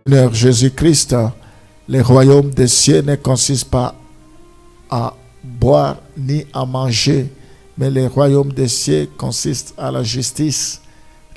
Seigneur Jésus-Christ, le royaume des cieux ne consiste pas à boire ni à manger, mais le royaume des cieux consiste à la justice.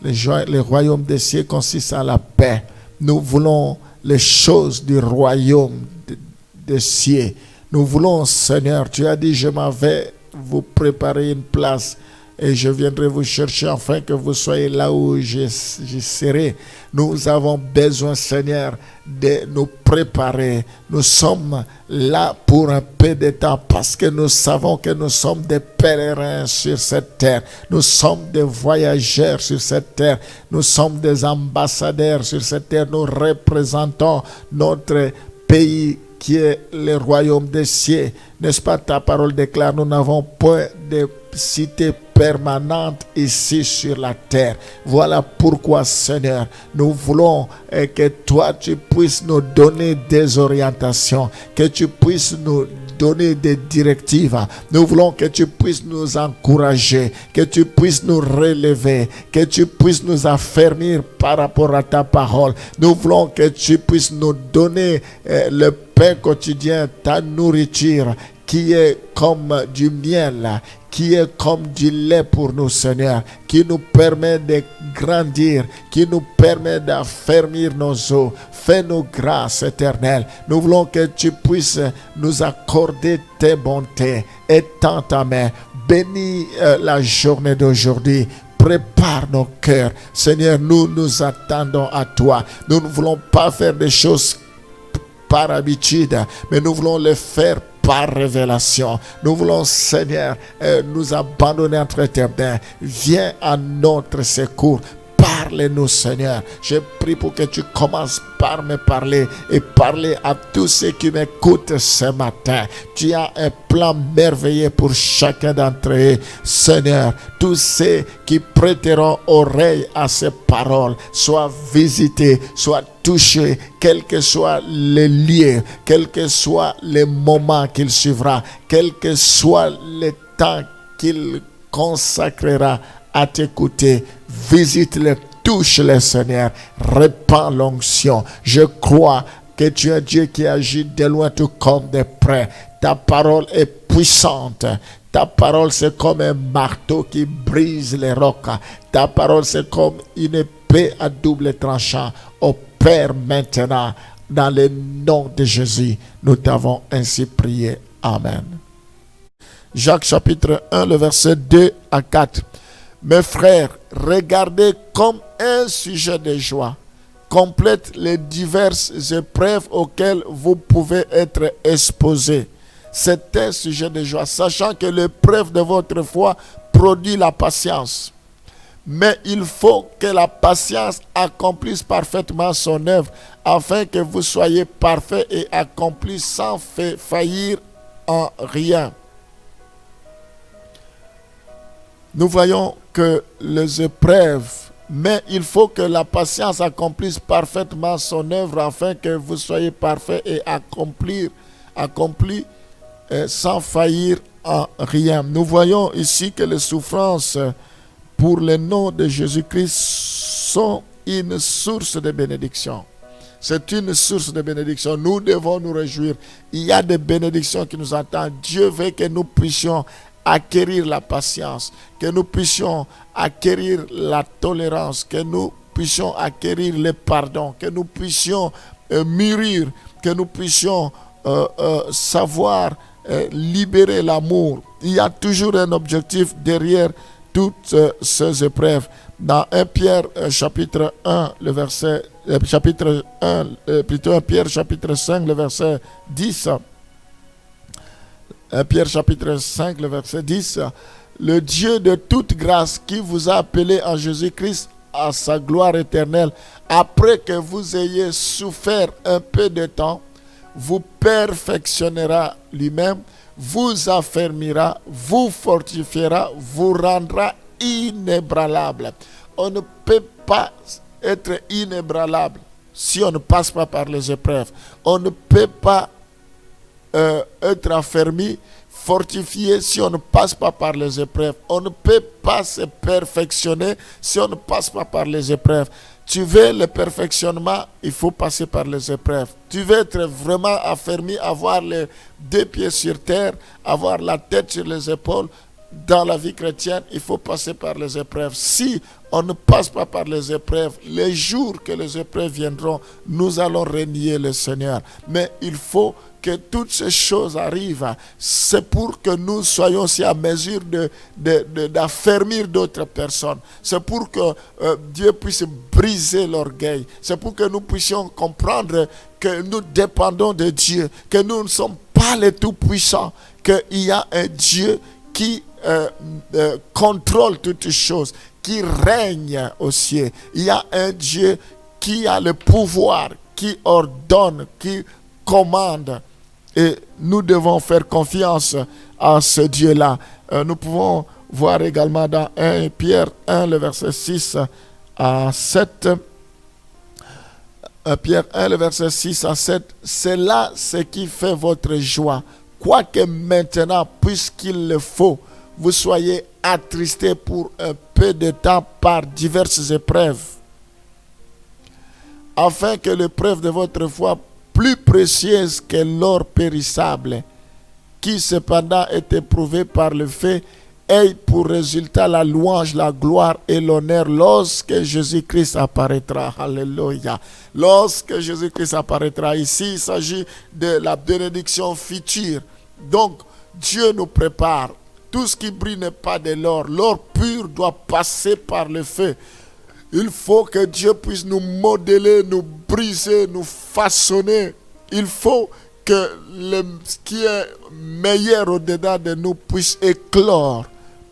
Le royaume des cieux consiste à la paix. Nous voulons les choses du royaume des cieux. Nous voulons, Seigneur, tu as dit, je m'en vais vous préparer une place et je viendrai vous chercher afin que vous soyez là où je serai. Nous avons besoin, Seigneur, de nous préparer. Nous sommes là pour un peu de temps parce que nous savons que nous sommes des pèlerins sur cette terre. Nous sommes des voyageurs sur cette terre. Nous sommes des ambassadeurs sur cette terre. Nous représentons notre pays qui est le royaume des cieux. N'est-ce pas, ta parole déclare, nous n'avons point de cité permanente ici sur la terre. Voilà pourquoi, Seigneur, nous voulons que toi, tu puisses nous donner des orientations, que tu puisses nous donner des directives. Nous voulons que tu puisses nous encourager, que tu puisses nous relever, que tu puisses nous affermir par rapport à ta parole. Nous voulons que tu puisses nous donner le pain quotidien, ta nourriture, qui est comme du miel, qui est comme du lait pour nous, Seigneur, qui nous permet de grandir, qui nous permet d'affermir nos os. Fais-nous grâce éternelle. Nous voulons que tu puisses nous accorder tes bontés. Étends ta main. Bénis la journée d'aujourd'hui. Prépare nos cœurs. Seigneur, nous nous attendons à toi. Nous ne voulons pas faire des choses par habitude, mais nous voulons les faire par révélation. Nous voulons, Seigneur, nous abandonner entre tes mains. Viens à notre secours. Parle-nous, Seigneur. Je prie pour que tu commences par me parler et parler à tous ceux qui m'écoutent ce matin. Tu as un plan merveilleux pour chacun d'entre eux, Seigneur. Tous ceux qui prêteront oreille à ces paroles soient visités, soient touchés, quel que soit le lieu, quel que soit le moment qu'il suivra, quel que soit le temps qu'il consacrera à t'écouter. Visite-les, touche-les, Seigneur. Répands l'onction. Je crois que tu es un Dieu qui agit de loin tout comme de près. Ta parole est puissante. Ta parole, c'est comme un marteau qui brise les rocs. Ta parole, c'est comme une épée à double tranchant. Au Père, maintenant, dans le nom de Jésus, nous t'avons ainsi prié. Amen. Jacques chapitre 1, le verset 2 à 4. Mes frères, regardez comme un sujet de joie complète les diverses épreuves auxquelles vous pouvez être exposés. C'est un sujet de joie, sachant que l'épreuve de votre foi produit la patience. Mais il faut que la patience accomplisse parfaitement son œuvre, afin que vous soyez parfaits et accomplis sans faillir en rien. Nous voyons que les épreuves, mais il faut que la patience accomplisse parfaitement son œuvre afin que vous soyez parfaits et accomplis sans faillir en rien. Nous voyons ici que les souffrances pour le nom de Jésus-Christ sont une source de bénédiction. C'est une source de bénédiction. Nous devons nous réjouir. Il y a des bénédictions qui nous attendent. Dieu veut que nous puissions acquérir la patience, que nous puissions acquérir la tolérance, que nous puissions acquérir le pardon, que nous puissions mûrir, que nous puissions savoir libérer l'amour. Il y a toujours un objectif derrière toutes ces épreuves. Dans 1 Pierre chapitre 1, le verset chapitre 1, plutôt 1 Pierre chapitre 5, le verset 10. 1 Pierre chapitre 5, le verset 10. Le Dieu de toute grâce qui vous a appelé en Jésus-Christ à sa gloire éternelle, après que vous ayez souffert un peu de temps, vous perfectionnera lui-même, vous affermira, vous fortifiera, vous rendra inébranlable. On ne peut pas être inébranlable si on ne passe pas par les épreuves. On ne peut pas être affermi, fortifié si on ne passe pas par les épreuves. On ne peut pas se perfectionner si on ne passe pas par les épreuves. Tu veux le perfectionnement, il faut passer par les épreuves. Tu veux être vraiment affermi, avoir les 2 pieds sur terre, avoir la tête sur les épaules. Dans la vie chrétienne, il faut passer par les épreuves. Si on ne passe pas par les épreuves, les jours que les épreuves viendront, nous allons renier le Seigneur. Mais il faut que toutes ces choses arrivent. C'est pour que nous soyons aussi à mesure d'affermir d'autres personnes. C'est pour que Dieu puisse briser l'orgueil. C'est pour que nous puissions comprendre que nous dépendons de Dieu, que nous ne sommes pas les tout-puissants, qu'il y a un Dieu qui contrôle toutes choses, qui règne au ciel. Il y a un Dieu qui a le pouvoir, qui ordonne, qui commande. Et nous devons faire confiance à ce Dieu-là. Nous pouvons voir également dans 1 Pierre 1, le verset 6 à 7. 1 Pierre 1, le verset 6 à 7. C'est là ce qui fait votre joie. Quoique maintenant, puisqu'il le faut, vous soyez attristés pour un peu de temps par diverses épreuves, afin que l'épreuve de votre foi, plus précieuse que l'or périssable, qui cependant est éprouvé par le feu, ait pour résultat la louange, la gloire et l'honneur lorsque Jésus-Christ apparaîtra. Alléluia. Lorsque Jésus-Christ apparaîtra. Ici, il s'agit de la bénédiction future. Donc, Dieu nous prépare. Tout ce qui brille n'est pas de l'or. L'or pur doit passer par le feu. Il faut que Dieu puisse nous modeler, nous briser, nous façonner. Il faut que ce qui est meilleur au-dedans de nous puisse éclore,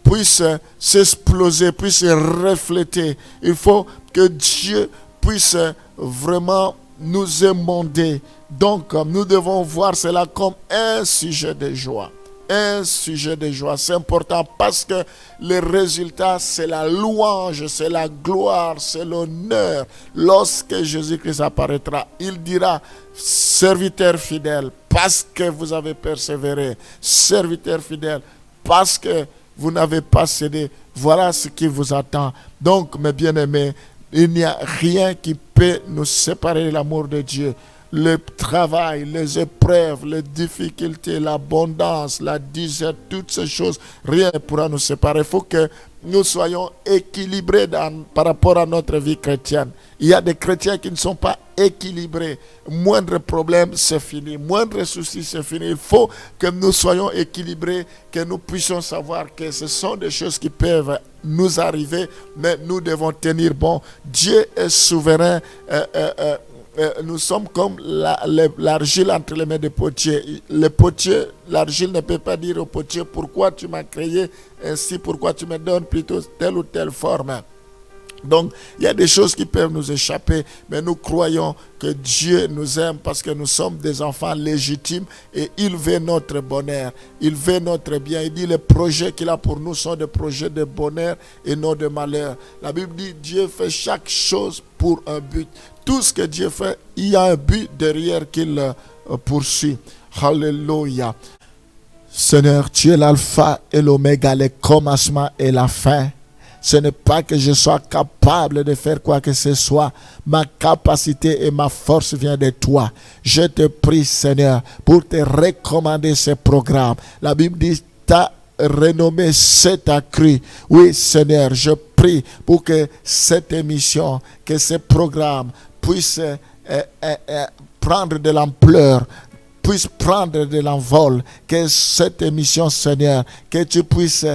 puisse s'exploser, puisse refléter. Il faut que Dieu puisse vraiment nous émonder. Donc, nous devons voir cela comme un sujet de joie. Un sujet de joie. C'est important parce que le résultat, c'est la louange, c'est la gloire, c'est l'honneur. Lorsque Jésus-Christ apparaîtra, il dira, serviteur fidèle, parce que vous avez persévéré, serviteur fidèle, parce que vous n'avez pas cédé, voilà ce qui vous attend. Donc, mes bien-aimés, il n'y a rien qui peut nous séparer de l'amour de Dieu. Le travail, les épreuves, les difficultés, l'abondance, la disette, toutes ces choses, rien ne pourra nous séparer. Il faut que nous soyons équilibrés par rapport à notre vie chrétienne. Il y a des chrétiens qui ne sont pas équilibrés. Moindre problème, c'est fini. Moindre souci, c'est fini. Il faut que nous soyons équilibrés, que nous puissions savoir que ce sont des choses qui peuvent nous arriver, mais nous devons tenir bon. Dieu est souverain. Nous sommes comme l'argile entre les mains des potiers. Le potier, l'argile ne peut pas dire au potier, pourquoi tu m'as créé ainsi, pourquoi tu me donnes plutôt telle ou telle forme. Donc, il y a des choses qui peuvent nous échapper, mais nous croyons que Dieu nous aime parce que nous sommes des enfants légitimes et il veut notre bonheur, il veut notre bien. Il dit les projets qu'il a pour nous sont des projets de bonheur et non de malheur. La Bible dit Dieu fait chaque chose pour un but. Tout ce que Dieu fait, il y a un but derrière qu'il poursuit. Alléluia. Seigneur, tu es l'alpha et l'oméga, le commencement et la fin. Ce n'est pas que je sois capable de faire quoi que ce soit. Ma capacité et ma force viennent de toi. Je te prie, Seigneur, pour te recommander ce programme. La Bible dit, ta renommée s'est accrue. Oui, Seigneur, je prie pour que cette émission, que ce programme puisse prendre de l'ampleur, puisse prendre de l'envol, que cette émission, Seigneur, que tu puisses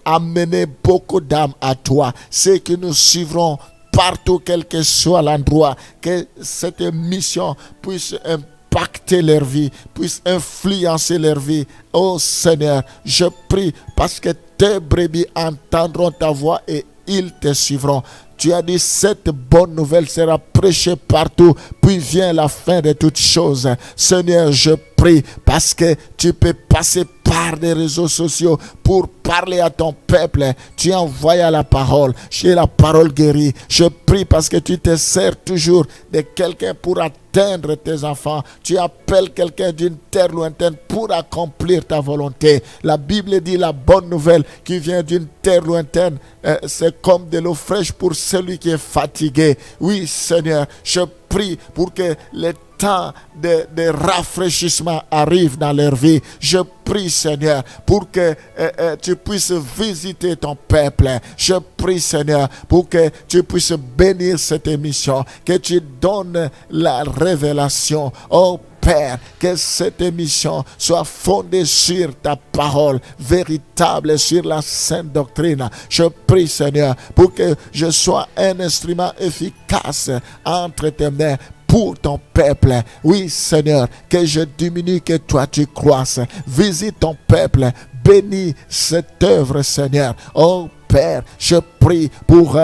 amener beaucoup d'âmes à toi, ceux qui nous suivront partout, quel que soit l'endroit, que cette émission puisse impacter leur vie, puisse influencer leur vie. Oh Seigneur, je prie parce que tes brebis entendront ta voix et ils te suivront. Tu as dit cette bonne nouvelle sera prêchée partout, puis vient la fin de toutes choses. Seigneur, je prie parce que tu peux passer par des réseaux sociaux pour parler à ton peuple. Tu envoies la parole. Chez la parole guérie. Je prie parce que tu te sers toujours de quelqu'un pour atteindre tes enfants. Tu appelles quelqu'un d'une terre lointaine pour accomplir ta volonté. La Bible dit la bonne nouvelle qui vient d'une terre lointaine, c'est comme de l'eau fraîche pour celui qui est fatigué. Oui, Seigneur, je prie pour que les temps de rafraîchissement arrive dans leur vie. Je prie, Seigneur, pour que tu puisses visiter ton peuple. Je prie, Seigneur, pour que tu puisses bénir cette émission, que tu donnes la révélation. Oh Père, que cette émission soit fondée sur ta parole véritable, sur la sainte doctrine. Je prie, Seigneur, pour que je sois un instrument efficace entre tes mains pour ton peuple. Oui, Seigneur, que je diminue, que toi tu croisses. Visite ton peuple. Bénis cette œuvre, Seigneur. Oh Père, je prie pour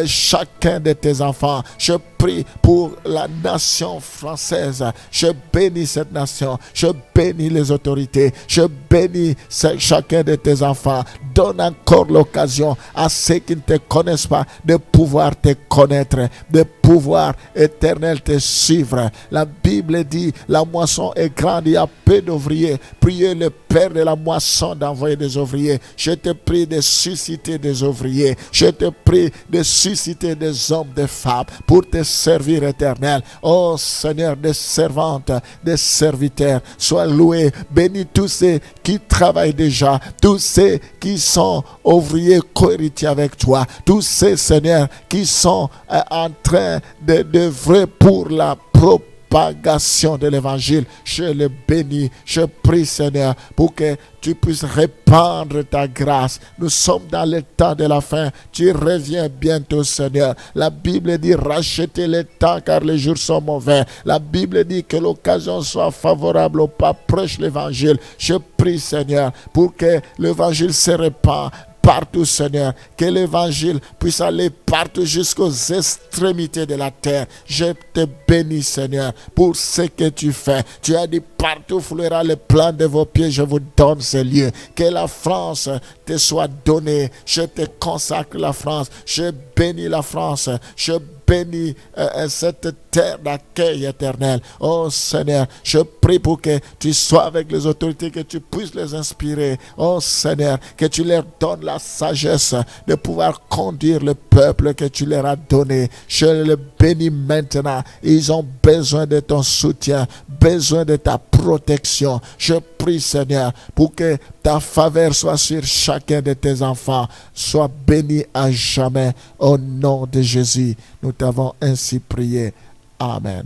chacun de tes enfants. Je prie pour la nation française. Je bénis cette nation. Je bénis les autorités. Je bénis chacun de tes enfants. Donne encore l'occasion à ceux qui ne te connaissent pas de pouvoir te connaître, de pouvoir éternel te suivre. La Bible dit, la moisson est grande, il y a peu d'ouvriers. Priez le Père de la moisson d'envoyer des ouvriers. Je te prie de susciter des ouvriers. Je te prie de susciter des hommes, des femmes pour te servir éternel. Oh Seigneur, des servantes, des serviteurs, sois loué. Bénis tous ceux qui travaillent déjà, tous ceux qui sont ouvriers cohéritiers avec toi, tous ceux, Seigneur, qui sont en train d'œuvrer pour la propagation de l'évangile. Je le bénis. Je prie, Seigneur, pour que tu puisses répandre ta grâce. Nous sommes dans le temps de la fin. Tu reviens bientôt, Seigneur. La Bible dit rachetez le temps car les jours sont mauvais. La Bible dit que l'occasion soit favorable au pas. Prêche l'évangile. Je prie, Seigneur, pour que l'évangile se répande partout, Seigneur, que l'évangile puisse aller partout jusqu'aux extrémités de la terre. Je te bénis, Seigneur, pour ce que tu fais. Tu as dit partout fleura le plan de vos pieds, je vous donne ces lieux. Que la France te soit donnée. Je te consacre la France. Je bénis la France. Je bénis cette terre d'accueil éternel. Oh Seigneur, je prie pour que tu sois avec les autorités, que tu puisses les inspirer. Oh Seigneur, que tu leur donnes la sagesse de pouvoir conduire le peuple que tu leur as donné. Je le bénis maintenant. Ils ont besoin de ton soutien, besoin de ta protection. Je prie, Seigneur, pour que ta faveur soit sur chacun de tes enfants. Sois béni à jamais. Au nom de Jésus, nous t'avons ainsi prié. Amen.